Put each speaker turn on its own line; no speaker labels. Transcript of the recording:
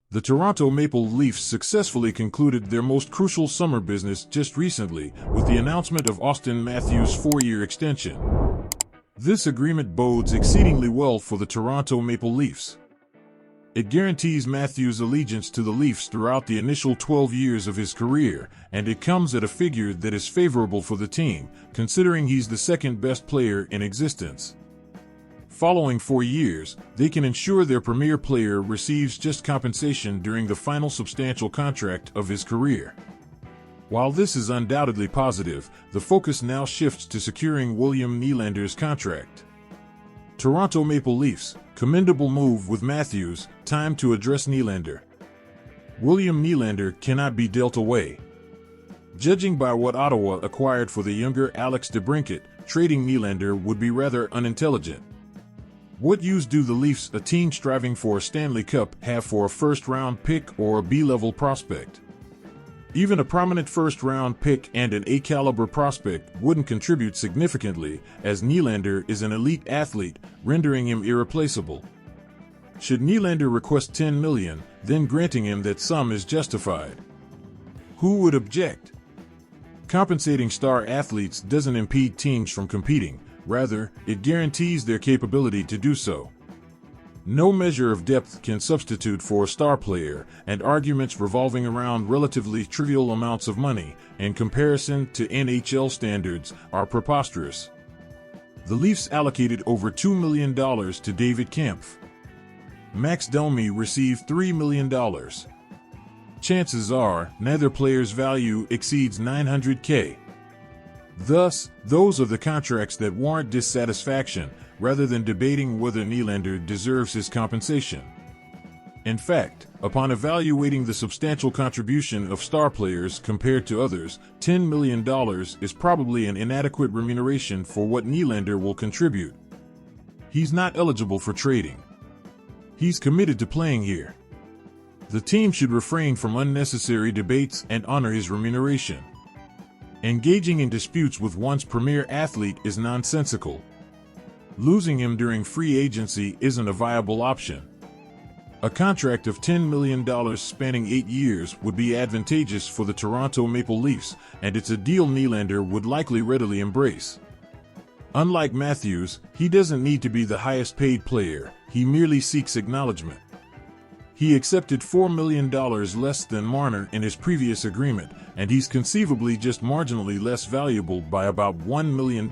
The Toronto Maple Leafs successfully concluded their most crucial summer business just recently with the announcement of Auston Matthews' 4-year extension. This agreement bodes exceedingly well for the Toronto Maple Leafs. It guarantees Matthews' allegiance to the Leafs throughout the initial 12 years of his career, and it comes at a figure that is favorable for the team, considering he's the second-best player in existence. Following 4 years, they can ensure their premier player receives just compensation during the final substantial contract of his career. While this is undoubtedly positive, the focus now shifts to securing William Nylander's contract. Toronto Maple Leafs, commendable move with Matthews, time to address Nylander. William Nylander cannot be dealt away. Judging by what Ottawa acquired for the younger Alex DeBrincat, trading Nylander would be rather unintelligent. What use do the Leafs, a team striving for a Stanley Cup, have for a first-round pick or a B-level prospect? Even a prominent first-round pick and an A-caliber prospect wouldn't contribute significantly, as Nylander is an elite athlete, rendering him irreplaceable. Should Nylander request $10 million, then granting him that sum is justified. Who would object? Compensating star athletes doesn't impede teams from competing. Rather, it guarantees their capability to do so. No measure of depth can substitute for a star player, and arguments revolving around relatively trivial amounts of money, in comparison to NHL standards, are preposterous. The Leafs allocated over $2 million to David Kampf. Max Domi received $3 million. Chances are, neither player's value exceeds $900K. Thus, those are the contracts that warrant dissatisfaction, rather than debating whether Nylander deserves his compensation. In fact, upon evaluating the substantial contribution of star players compared to others, $10 million is probably an inadequate remuneration for what Nylander will contribute. He's not eligible for trading. He's committed to playing here. The team should refrain from unnecessary debates and honor his remuneration. Engaging in disputes with one's premier athlete is nonsensical. Losing him during free agency isn't a viable option. A contract of $10 million spanning 8 years would be advantageous for the Toronto Maple Leafs, and it's a deal Nylander would likely readily embrace. Unlike Matthews, he doesn't need to be the highest paid player, he merely seeks acknowledgement. He accepted $4 million less than Marner in his previous agreement, and he's conceivably just marginally less valuable by about $1 million.